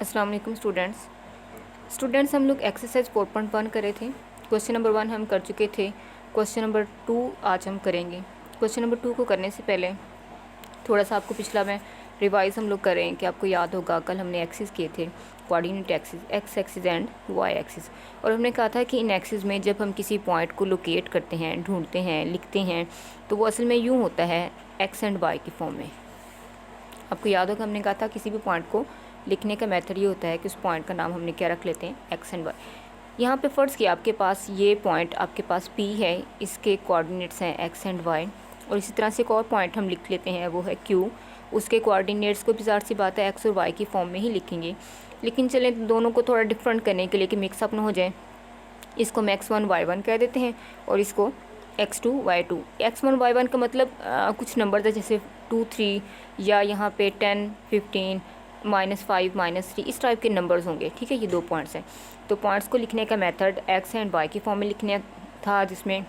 अस्सलाम वालेकुम स्टूडेंट्स हम लोग एक्सरसाइज 4.1 कर रहे थे। क्वेश्चन नंबर 1 हम कर चुके थे। क्वेश्चन नंबर 2 आज हम करेंगे। क्वेश्चन नंबर 2 को करने से पहले थोड़ा सा आपको पिछला मैं रिवाइज हम लोग करें कि आपको याद होगा कल हमने एक्सिस किए थे, coordinate axis, x axis and y axis. और हमने कहा था कि इन एक्सिस में जब हम किसी पॉइंट को लोकेट करते हैं, ढूंढते हैं, लिखते हैं तो वो असल में यूँ होता है एक्स एंड वाई की फॉर्म में। आपको याद होगा हमने कहा था किसी भी पॉइंट को लिखने का मेथड ये होता है कि उस पॉइंट का नाम हमने क्या रख लेते हैं, एक्स एंड वाई। यहाँ पे फ़र्ज़ किया आपके पास ये पॉइंट आपके पास P है, इसके कोऑर्डिनेट्स हैं एक्स एंड वाई। और इसी तरह से एक और पॉइंट हम लिख लेते हैं, वो है Q। उसके कोऑर्डिनेट्स को भी ज़ाहिर सी बात है एक्स और वाई की फॉर्म में ही लिखेंगे। लेकिन चलें दोनों को थोड़ा डिफरेंट करने के लिए कि मिक्सअप ना हो जाए, इसको हम x1 y1 कह देते हैं और इसको x2 y2। x1 y1 का मतलब कुछ नंबर था जैसे 2 3 या यहाँ पे 10 15 -5 -3 इस टाइप के नंबर्स होंगे। ठीक है, ये दो पॉइंट्स हैं। तो पॉइंट्स को लिखने का मेथड x एंड y की फॉर्म में लिखने था, जिसमें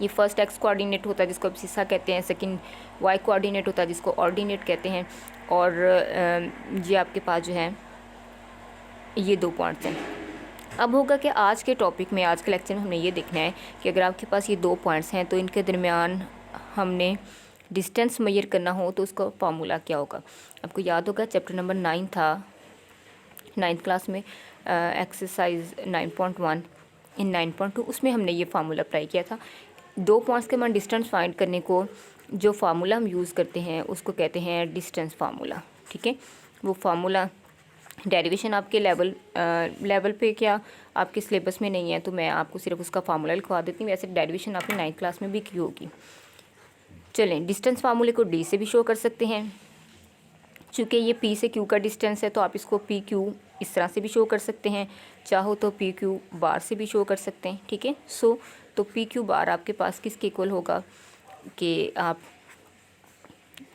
ये फर्स्ट x कोऑर्डिनेट होता है जिसको अब सीसा कहते हैं, सेकंड y कोऑर्डिनेट होता है जिसको ऑर्डिनेट कहते हैं, और ये आपके पास जो है ये दो पॉइंट्स हैं। अब होगा कि आज के टॉपिक में, आज के लेक्चर में हमने ये देखना है कि अगर आपके पास ये दो पॉइंट्स हैं तो इनके दरमियान हमने डिस्टेंस मेजर करना हो तो उसका फार्मूला क्या होगा। आपको याद होगा चैप्टर नंबर 9 था 9th क्लास में, एक्सरसाइज 9.1 इन 9.2, उसमें हमने ये फार्मूला अप्लाई किया था। दो पॉइंट्स के मान डिस्टेंस फाइंड करने को जो फार्मूला हम यूज़ करते हैं उसको कहते हैं डिस्टेंस फार्मूला। ठीक है, वो फार्मूला डेरिवेशन आपके लेवल पे क्या आपके सिलेबस में नहीं है तो मैं आपको सिर्फ उसका फार्मूला लिखवा देती हूँ। वैसे डेरिवेशन आपने 9th क्लास में भी की होगी। चलें, डिस्टेंस फार्मूले को डी से भी शो कर सकते हैं। चूँकि ये पी से क्यू का डिस्टेंस है तो आप इसको पी क्यू इस तरह से भी शो कर सकते हैं, चाहो तो पी क्यू बार से भी शो कर सकते हैं। ठीक है, तो पी क्यू बार आपके पास किसके इक्वल होगा कि आप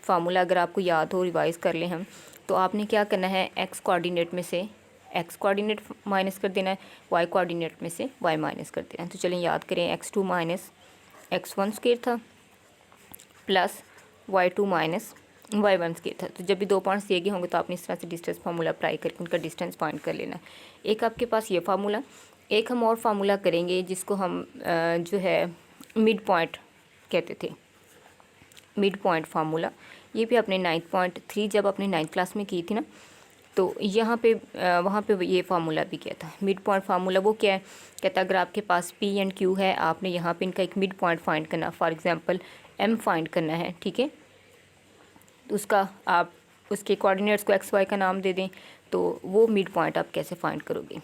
फार्मूला अगर आपको याद हो, रिवाइज कर लें हम, तो आपने क्या करना है, एक्स कोऑर्डिनेट में से एक्स कोऑर्डिनेट माइनस कर देना है, वाई कोऑर्डिनेट में से वाई माइनस कर देना है। तो चलें याद करें, x2 माइनस x1 स्क्वायर था plus y2 minus y1 square था। तो जब भी दो पॉइंट्स दिए गए होंगे तो आपने इस तरह से डिस्टेंस फार्मूला अप्लाई करके उनका डिस्टेंस फाइंड कर लेना है। एक आपके पास ये फार्मूला, एक हम और फार्मूला करेंगे जिसको हम जो है मिड पॉइंट कहते थे, मिड पॉइंट फार्मूला। ये भी अपने 9.3 जब अपने 9th क्लास में की थी ना, तो यहाँ पे वहाँ पे ये फार्मूला भी किया था। मिड पॉइंट फार्मूला वो क्या है, कहता है अगर आपके पास P एंड Q है, आपने यहाँ पे इनका एक मिड पॉइंट फाइंड करना, फॉर एग्जांपल M फाइंड करना है। ठीक है, तो उसका आप उसके कोऑर्डिनेट्स को x y का नाम दे दें तो वो मिड पॉइंट आप कैसे फाइंड करोगे।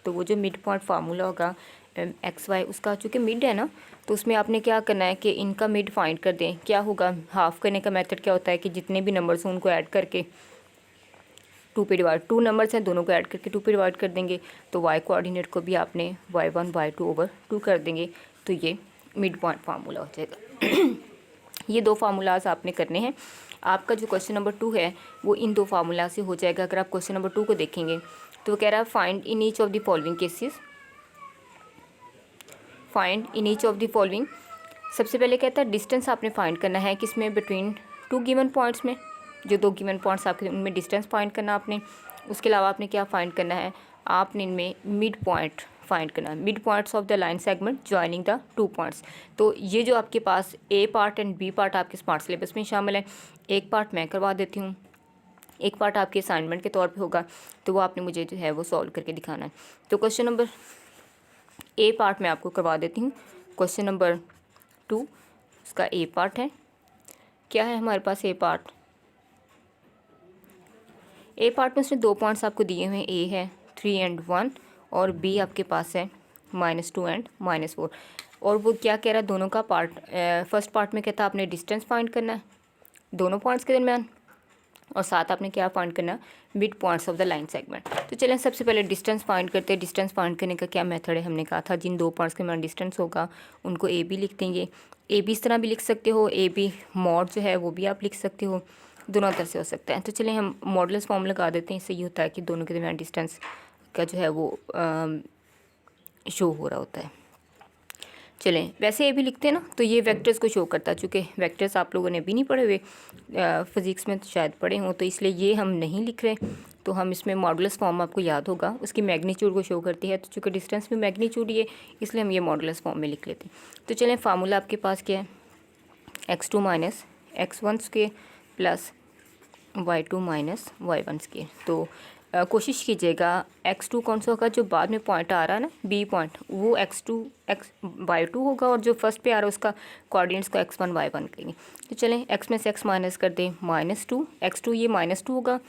तो वो जो मिड पॉइंट फार्मूला होगा एक्स वाई, उसका चूँकि मिड है ना, तो उसमें आपने क्या करना है कि इनका मिड फाइंड कर दें। क्या होगा, हाफ़ करने का मेथड क्या होता है कि जितने भी नंबर्स हैं उनको ऐड करके 2 पे डिवाइड, 2 नंबर्स हैं दोनों को ऐड करके 2 पे डिवाइड कर देंगे। तो वाई कोऑर्डिनेट को भी आपने y1 y2/2 कर देंगे, तो ये मिड पॉइंट फार्मूला हो जाएगा। ये दो फार्मूलाज आपने करने हैं। आपका जो क्वेश्चन नंबर 2 है वो इन दो फार्मूला से हो जाएगा। अगर आप क्वेश्चन नंबर 2 को देखेंगे तो वो कह रहा है find in each of the following cases, find in each of the following. सबसे पहले कहता है डिस्टेंस आपने फाइंड करना है किसमें, बिटवीन 2 गिवन पॉइंट्स में, जो 2 गिवन पॉइंट्स आपके उनमें डिस्टेंस फाइंड करना आपने। उसके अलावा आपने क्या फाइंड करना है, आपने इनमें मिड पॉइंट फाइंड करना है, mid points of the line segment joining the 2 points. तो ये जो आपके पास ए पार्ट एंड बी पार्ट आपके स्मार्ट सिलेबस में शामिल है। एक पार्ट मैं करवा देती हूँ, एक पार्ट आपके असाइनमेंट के तौर पे होगा, तो वो आपने मुझे जो है वो सॉल्व करके दिखाना है। तो क्वेश्चन नंबर ए पार्ट मैं आपको करवा देती हूँ। क्वेश्चन नंबर 2 उसका ए पार्ट है। क्या है हमारे पास ए पार्ट, ए पार्ट में उसने 2 पॉइंट्स आपको दिए हुए हैं, ए है 3 एंड 1 और बी आपके पास है -2 एंड -4। और वो क्या कह रहा है, दोनों का पार्ट, फर्स्ट पार्ट में कहता है आपने डिस्टेंस फाइंड करना है दोनों पॉइंट्स के दरमियान, और साथ आपने क्या फाइंड करना, mid points of the line segment. तो चलें सबसे पहले डिस्टेंस फाइंड करते हैं। डिस्टेंस फाइंड करने का क्या मेथड है, हमने कहा था जिन दो पॉइंट्स के दरमियान डिस्टेंस होगा उनको ए बी लिख देंगे। ए बी इस तरह भी लिख सकते हो, ए बी मॉड जो है वो भी आप लिख सकते हो, दोनों तरह से हो सकता है। तो चलिए हम मॉडुलस फॉर्म लगा देते हैं। इससे ये होता है कि दोनों के दरमियान डिस्टेंस का जो है वो शो हो रहा होता है। चलें, वैसे ये भी लिखते हैं ना, तो ये वेक्टर्स को शो करता है। चूँकि वेक्टर्स आप लोगों ने भी नहीं पढ़े हुए, फिज़िक्स में तो शायद पढ़े हों, तो इसलिए ये हम नहीं लिख रहे। तो हम इसमें मॉडुलस फॉर्म आपको याद होगा, उसकी मैग्नीट्यूड को शो करती है। तो चूँकि डिस्टेंस में मैग्नीट्यूड ये, इसलिए हम ये मॉडुलस फॉर्म में लिख लेते हैं। तो चलें, फार्मूला आपके पास क्या है, x2 minus x1 square plus y2 minus y1 square. तो कोशिश कीजिएगा x2 कौन सा होगा, जो बाद में पॉइंट आ रहा है ना b पॉइंट, वो y2 होगा, और जो फर्स्ट पे आ रहा है उसका कोऑर्डिनेट्स को x1 y1 करेंगे। तो चलें, x में से x माइनस कर दें, -2, x2 ये -2 होगा,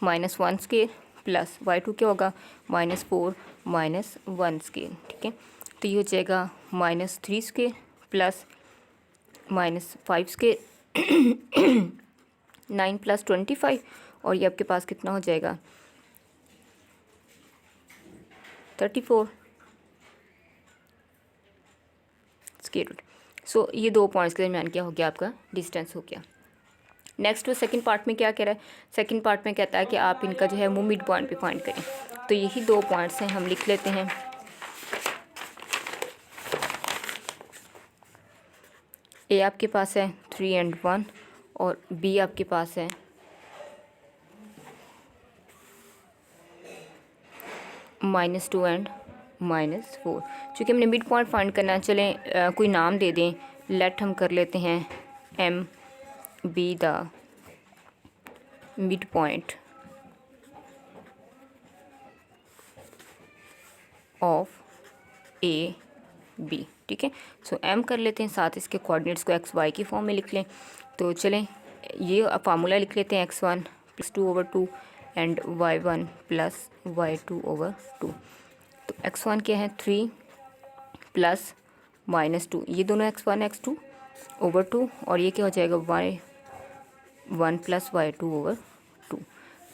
-1 स्क्वायर प्लस y2 क्या होगा, -4 -1 स्क्वायर। ठीक है, तो ये हो जाएगा -3 स्क्वायर प्लस -5 स्क्वायर 9 + 25, और ये आपके पास कितना हो जाएगा, 34 स्क्वायर रूट। सो ये दो पॉइंट्स के दरमियान क्या हो गया, आपका डिस्टेंस हो गया। नेक्स्ट वो सेकंड पार्ट में क्या कह रहा है, सेकंड पार्ट में कहता है कि आप इनका जो है वो मिड पॉइंट पे फाइंड करें। तो यही दो पॉइंट्स हैं, हम लिख लेते हैं। ए आपके पास है 3 और 1, और बी आपके पास है -2 और -4। चूँकि हमने मिड पॉइंट फाइंड करना है, चलें कोई नाम दे दें, लेट हम कर लेते हैं M B the mid point of A B. ठीक है, सो एम कर लेते हैं, साथ इसके कोऑर्डिनेट्स को एक्स वाई की फॉर्म में लिख लें। तो चलें, ये फार्मूला लिख लेते हैं, x1 + 2/2 एंड y1 + y2/2। तो x1 क्या है, 3 प्लस -2, ये दोनों x1 x2/2, और ये क्या हो जाएगा, y1 + y2/2।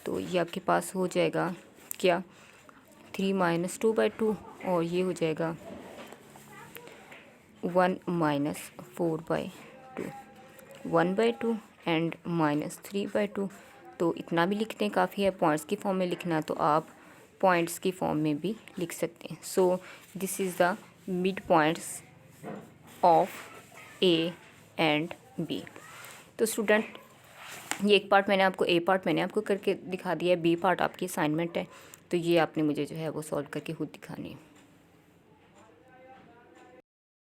तो ये आपके पास हो जाएगा क्या, 3 - 2/2, और ये हो जाएगा 1 - 4/2, 1/2 एंड -3/2। तो इतना भी लिखते हैं, काफ़ी है। पॉइंट्स की फॉर्म में लिखना तो आप पॉइंट्स की फॉर्म में भी लिख सकते हैं। So this is the mid points of A and B. तो स्टूडेंट, ये एक पार्ट मैंने आपको, ए पार्ट मैंने आपको करके दिखा दिया है, बी पार्ट आपकी असाइनमेंट है। तो ये आपने मुझे जो है वो सॉल्व करके खुद दिखानी है।